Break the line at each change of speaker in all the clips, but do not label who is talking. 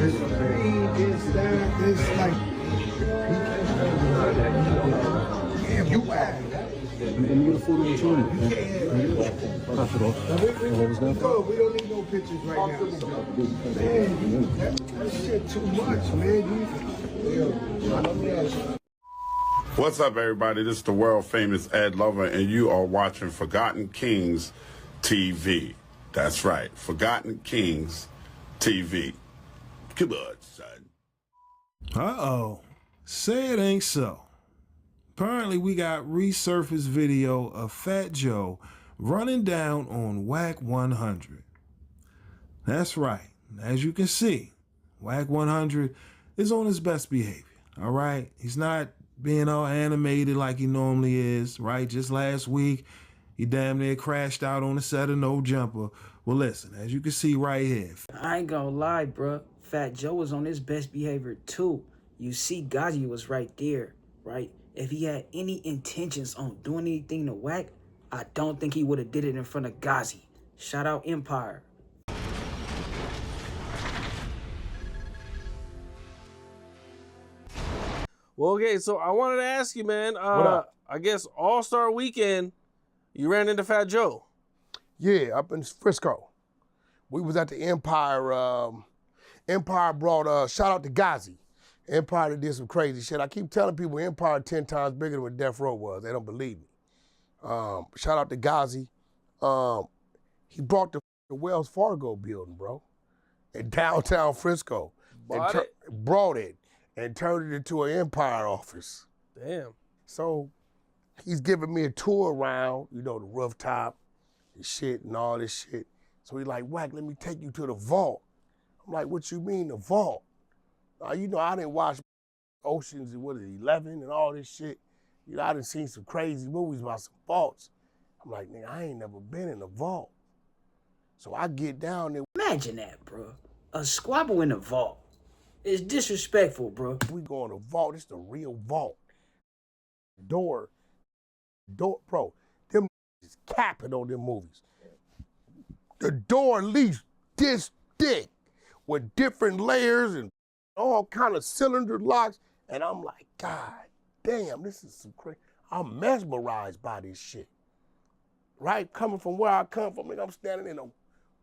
It's that, it's like, yeah, you act.
Let me get a photo with you. Pass it off.
Go, we don't need no pictures right now. Man, that shit too much, man.
What's up, everybody? This is the world famous Ed Lover, and you are watching Forgotten Kings TV. That's right, Forgotten Kings TV. Come on, son.
Uh-oh. Say it ain't so. Apparently, we got resurfaced video of Fat Joe running down on Wack100. That's right. As you can see, Wack100 is on his best behavior, all right? He's not being all animated like he normally is, right? Just last week, he damn near crashed out on the set of No Jumper. Well, listen, as you can see right here.
I ain't gonna lie, bruh. Fat Joe was on his best behavior, too. You see, W.I.G was right there, right? If he had any intentions on doing anything to Wack, I don't think he would have did it in front of W.I.G. Shout out Empire.
Well, okay, so I wanted to ask you, man.
What up?
I guess All-Star Weekend, you ran into Fat Joe.
Yeah, up in Frisco. We was at the Empire. Empire brought, shout out to W.I.G. Empire did some crazy shit. I keep telling people Empire 10 times bigger than what Death Row was. They don't believe me. Shout out to W.I.G. He brought the Wells Fargo building, bro, in downtown Frisco. Brought it and turned it into an Empire office.
Damn.
So he's giving me a tour around, you know, the rooftop and shit and all this shit. So he's like, Wack, let me take you to the vault. I'm like, what you mean the vault? You know, I didn't watch Oceans and 11 and all this shit. You know, I done seen some crazy movies about some vaults. I'm like, nigga, I ain't never been in a vault. So I get down there.
Imagine that, bro. A squabble in the vault. It's disrespectful, bro.
We go in the vault. It's the real vault. Door, bro. Them is capping on them movies. The door at least this thick with different layers and all kind of cylinder locks. And I'm like, God damn, this is some crazy. I'm mesmerized by this shit. Right? Coming from where I come from, and I'm standing in a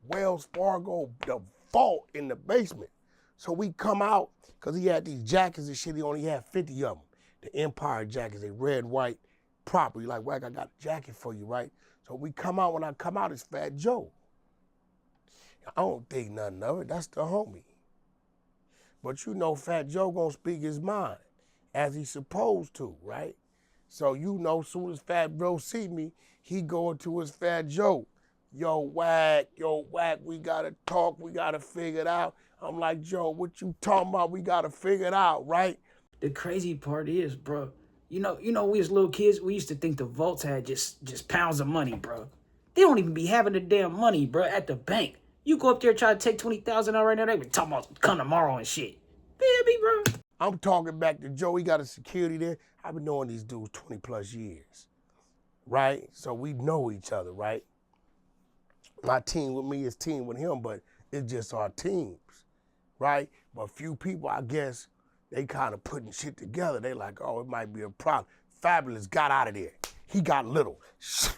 Wells Fargo, the vault in the basement. So we come out, because he had these jackets and shit, he only had 50 of them. The Empire jackets, they red, white, proper. You like, Wack, I got a jacket for you, right? So we come out, when I come out, it's Fat Joe. I don't think nothing of it, that's the homie. But you know Fat Joe gonna speak his mind, as he's supposed to, right? So you know, soon as Fat Joe see me, he go into his Fat Joe. Yo, Wack, we gotta talk, we gotta figure it out. I'm like, Joe, what you talking about? We gotta figure it out, right?
The crazy part is, bro, you know, we as little kids, we used to think the vaults had just pounds of money, bro. They don't even be having the damn money, bro, at the bank. You go up there try to take 20,000 out right now, they be talking about come tomorrow and shit. Feel me, bro?
I'm talking back to Joe, he got a security there. I've been knowing these dudes 20 plus years, right? So we know each other, right? My team with me is team with him, but it's just our teams, right? But few people, I guess, they kind of putting shit together. They like, oh, it might be a problem. Fabulous got out of there. He got little.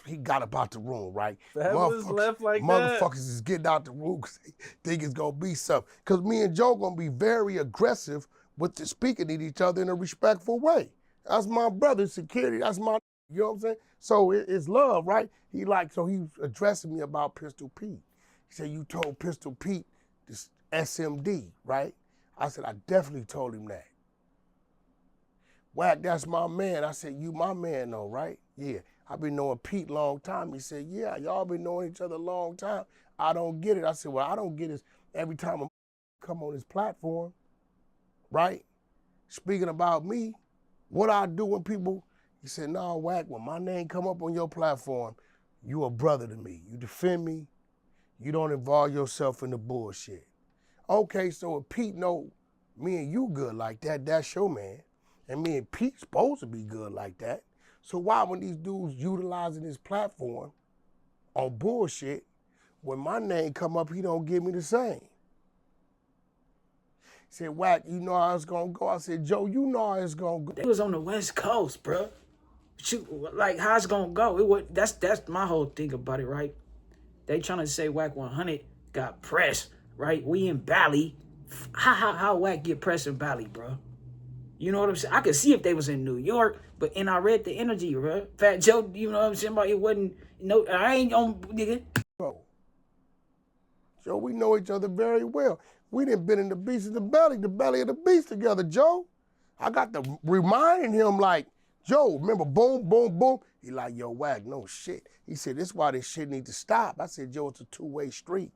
He got up out the room, right?
Fabulous left like that.
Motherfuckers is getting out the room because they think it's going to be something. Because me and Joe going to be very aggressive with the speaking at each other in a respectful way. That's my brother's security. That's my, you know what I'm saying? So it's love, right? He was addressing me about Pistol Pete. He said, you told Pistol Pete this SMD, right? I said, I definitely told him that. Wack, that's my man. I said, you my man though, right? Yeah, I've been knowing Pete a long time. He said, yeah, y'all been knowing each other a long time. I don't get it. I said, well, I don't get it every time I come on this platform, right? Speaking about me, what I do when people, he said, no, Wack, when my name come up on your platform, you a brother to me. You defend me. You don't involve yourself in the bullshit. Okay, so if Pete know me and you good like that, that's your man. And me and Pete supposed to be good like that. So why when these dudes utilizing his platform on bullshit, when my name come up, he don't give me the same? Said, Wack, you know how it's gonna go. I said, Joe, you know how it's gonna go.
They was on the West Coast, bro. Shoot, like how it's gonna go? It was, that's my whole thing about it, right? They trying to say Wack100 got pressed, right? We in Bali. How Wack get pressed in Bali, bro? You know what I'm saying? I could see if they was in New York, but and I read the energy, bro. Fat Joe, you know what I'm saying? About it wasn't no. I ain't on nigga.
Bro, Joe, we know each other very well. We done been in the beast of the belly of the beast together, Joe. I got to reminding him like, Joe, remember, boom, boom, boom. He like, yo, Wack, no shit. He said, this is why this shit need to stop. I said, Joe, it's a two-way street.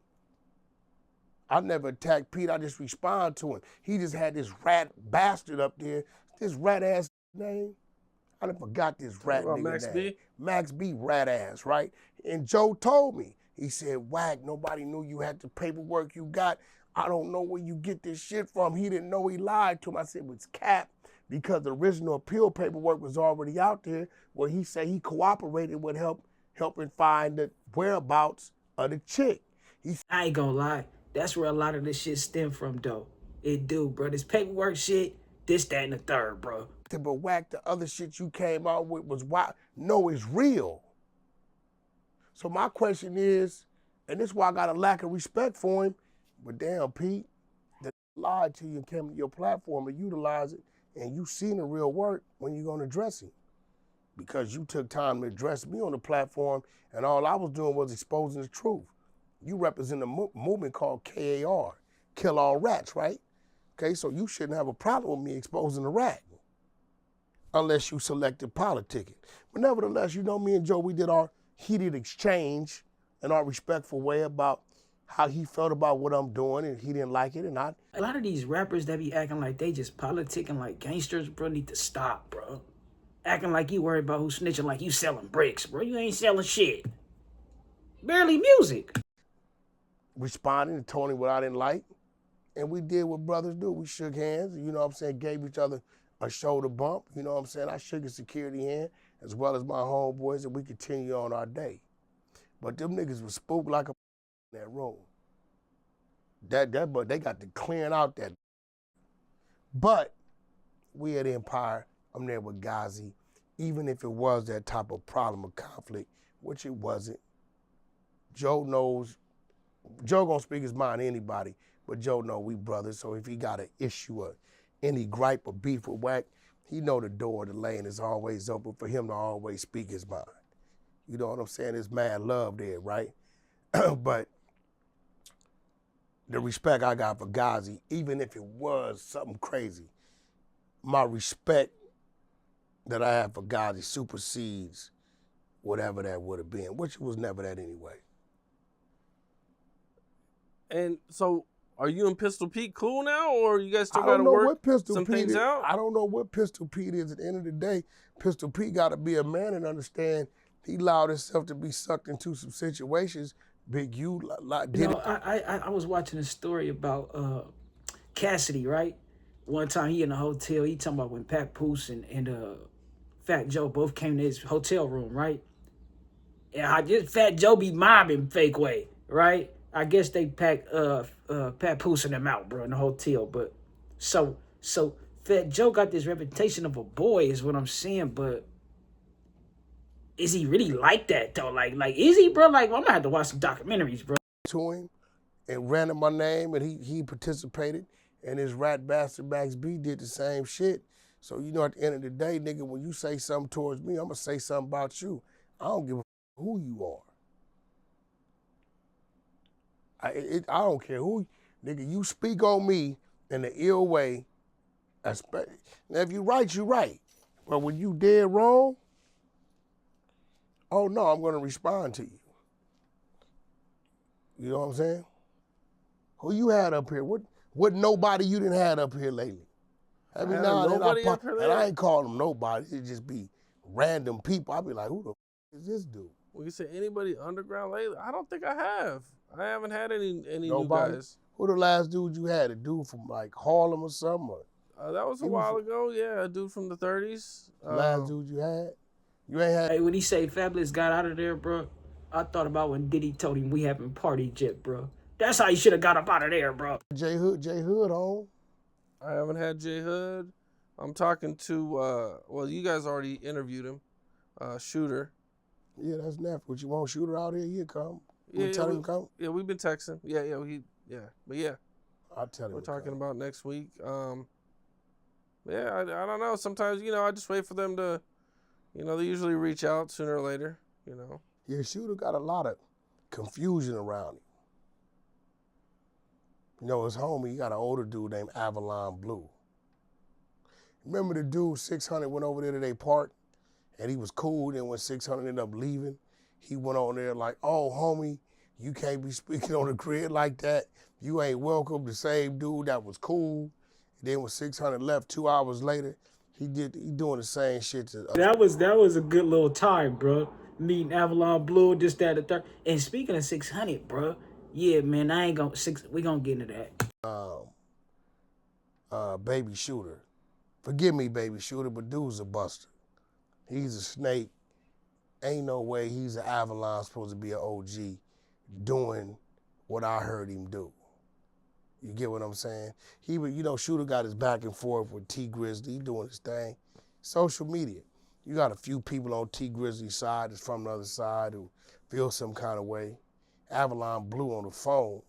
I never attacked Pete, I just respond to him. He just had this rat bastard up there, this rat ass name. I done forgot this rat nigga
Max
name.
B?
Max B rat ass, right? And Joe told me, he said, Wack, nobody knew you had the paperwork you got. I don't know where you get this shit from. He didn't know, he lied to him. I said, it was cap because the original appeal paperwork was already out there where he said he cooperated with helping find the whereabouts of the chick.
I ain't gonna lie. That's where a lot of this shit stem from, though. It do, bro. This paperwork shit, this, that, and the third, bro.
But Wack, the other shit you came out with was why? No, it's real. So my question is, and this is why I got a lack of respect for him, but damn, Pete, they lied to you and came to your platform and utilized it, and you seen the real work when you gonna address him. Because you took time to address me on the platform, and all I was doing was exposing the truth. You represent a movement called KAR, Kill All Rats, right? Okay, so you shouldn't have a problem with me exposing the rat, unless you selected politicking. But nevertheless, you know, me and Joe, we did our heated exchange in our respectful way about how he felt about what I'm doing, and he didn't like it, and I.
A lot of these rappers that be acting like they just politicking like gangsters, bro, need to stop, bro. Acting like you worried about who snitching like you selling bricks, bro. You ain't selling shit. Barely music.
Responding and told him what I didn't like, and we did what brothers do. We shook hands, you know what I'm saying, gave each other a shoulder bump, you know what I'm saying. I shook his security hand as well as my homeboys, and we continue on our day. But them niggas was spooked like a in that room. But they got to clearing out that. But we at Empire, I'm there with Gazi, even if it was that type of problem or conflict, which it wasn't. Joe knows. Joe gonna speak his mind to anybody, but Joe know we brothers, so if he got an issue or any gripe or beef with Wack, he know the door, the lane is always open for him to always speak his mind. You know what I'm saying? There's mad love there, right? But the respect I got for Gazi, even if it was something crazy, my respect that I have for Gazi supersedes whatever that would have been, which was never that anyway.
And so, are you and Pistol Pete cool now, or you guys still got to work some things out?
I don't know what Pistol Pete is. At the end of the day, Pistol Pete got to be a man and understand he allowed himself to be sucked into some situations. Big U did it.
I was watching a story about Cassidy, right? One time he in a hotel, he talking about when Pat Poose and Fat Joe both came to his hotel room, right? And I just Fat Joe be mobbing fake way, right? I guess they packed Pat Poose and them out, bro, in the hotel. But so Fat Joe got this reputation of a boy, is what I'm saying. But is he really like that though? Like is he, bro? Like, well, I'm gonna have to watch some documentaries, bro.
To him and ran in my name, and he participated, and his rat bastard Max B did the same shit. So you know, at the end of the day, nigga, when you say something towards me, I'm gonna say something about you. I don't give a who you are. I don't care who, nigga, you speak on me in an ill way. Now, if you right, you right. But when you dead wrong, oh no, I'm gonna respond to you. You know what I'm saying? Who you had up here? What nobody you didn't have up here lately? Every now and then and I ain't calling them nobody. It just be random people. I be like, who the f is this dude?
Well, you said anybody underground lately? I don't think I have. I haven't had any
Nobody?
new guys.
Who the last dude you had? A dude from like Harlem or something? Or
That was a while ago. Yeah, a dude from the 30s.
last dude you had? You ain't had.
Hey, when he say Fabulous got out of there, bro, I thought about when Diddy told him we haven't party jet, bro. That's how he should have got up out of there, bro.
J Hood on.
I haven't had J Hood. I'm talking to, well, you guys already interviewed him, Shooter.
Yeah, that's Neff. What you want, Shooter out here? You come. Tell him to come.
Yeah, we've been texting. But yeah.
I'll tell him.
We're talking about next week. I don't know. Sometimes, I just wait for them to, they usually reach out sooner or later,
Yeah, Shooter got a lot of confusion around him. His homie, he got an older dude named Avalon Blue. Remember the dude 600 went over there to their park, and he was cool. Then when 600 ended up leaving, he went on there like, "Oh, homie, you can't be speaking on the grid like that. You ain't welcome." The same dude that was cool. And then when 600 left 2 hours later, he doing the same shit to us.
That was a good little time, bro. Meeting Avalon Blue, this, that, the third. And speaking of 600, bro, yeah, man, we gonna get into that.
Baby Shooter. Forgive me, Baby Shooter, but dude's a buster. He's a snake. Ain't no way he's an Avalon supposed to be an OG doing what I heard him do. You get what I'm saying? Shooter got his back and forth with T Grizzly. He doing his thing. Social media. You got a few people on T Grizzly's side that's from the other side who feel some kind of way. Avalon Blue on the phone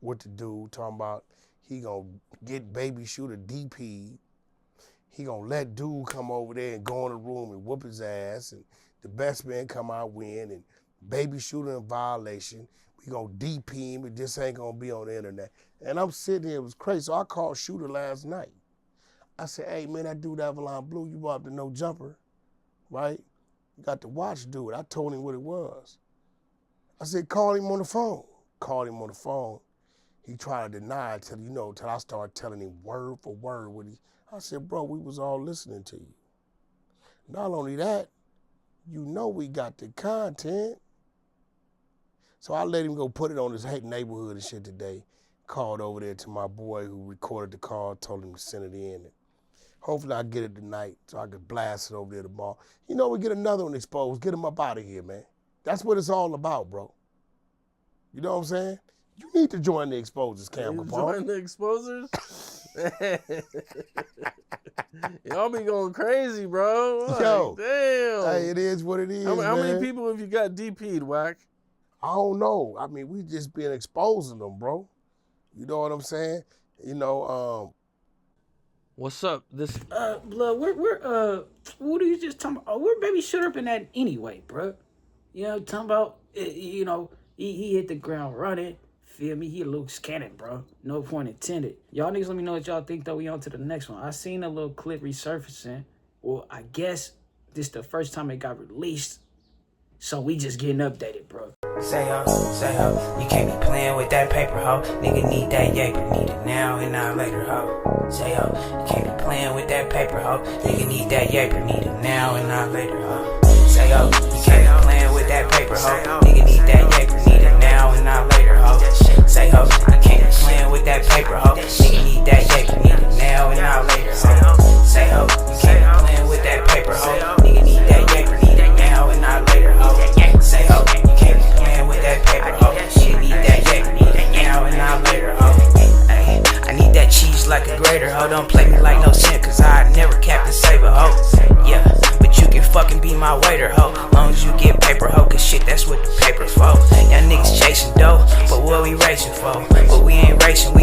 with the dude talking about he gonna get Baby Shooter DP'd. He gonna let dude come over there and go in the room and whoop his ass, and the best man come out win, and Baby Shooter in violation. We gonna DP him, and this ain't gonna be on the internet. And I'm sitting here, it was crazy. So I called Shooter last night. I said, "Hey man, that dude Avalon Blue, you brought up the No Jumper, right? You got to watch dude." I told him what it was. I said, "Call him on the phone." Called him on the phone. He tried to deny it till I started telling him word for word what he. I said, "Bro, we was all listening to you. Not only that, we got the content." So I let him go put it on his neighborhood and shit today. Called over there to my boy who recorded the call, told him to send it in. And hopefully I get it tonight so I can blast it over there tomorrow. We get another one exposed. Get him up out of here, man. That's what it's all about, bro. You know what I'm saying? You need to join the Exposers, Cam Capone.
Join the Exposers? Y'all be going crazy, bro.
Yo,
damn.
Hey, it is what it is,
How
man.
many people have you got DP'd, Wack?
I don't know. I mean, we just been exposing them, bro. You know what I'm saying?
What's up?
Blood, what are you just talking about? Oh, we're Baby Shooter up in that anyway, bro. Talking about, he hit the ground running. Feel me? He a loose cannon, bro. No point intended. Y'all niggas let me know what y'all think, though. We on to the next one. I seen a little clip resurfacing. Well, I guess this the first time it got released. So we just getting updated, bro.
Say ho, you can't be playing with that paper, ho. Nigga need that yaper, need it now and not later, ho. Say ho, you can't be playing with that paper, ho. Nigga need that yaper, need it now and not later, ho. Say ho, you can't be playing with that paper, ho. Nigga need that yaper, need it now and not later, ho. Say ho, you can't be playing with that paper, ho. Nigga need that yaper, need it now and not later, ho. Say ho, you can't be playing with that paper, ho. Nigga need that yaper, need it now and not later, ho. Say ho, you can't be playing with that paper, ho. Nigga need that yaper, need it now and not later, ho. I need that cheese like a grater, ho. Don't play me like no sin, cause I never Captain Saber, ho. Yeah, but you can fucking be my waiter, ho. Long as you get paper, ho, cause shit, that's what the paper's for. Y'all niggas chasing dough, but what we racing for? But we ain't racing,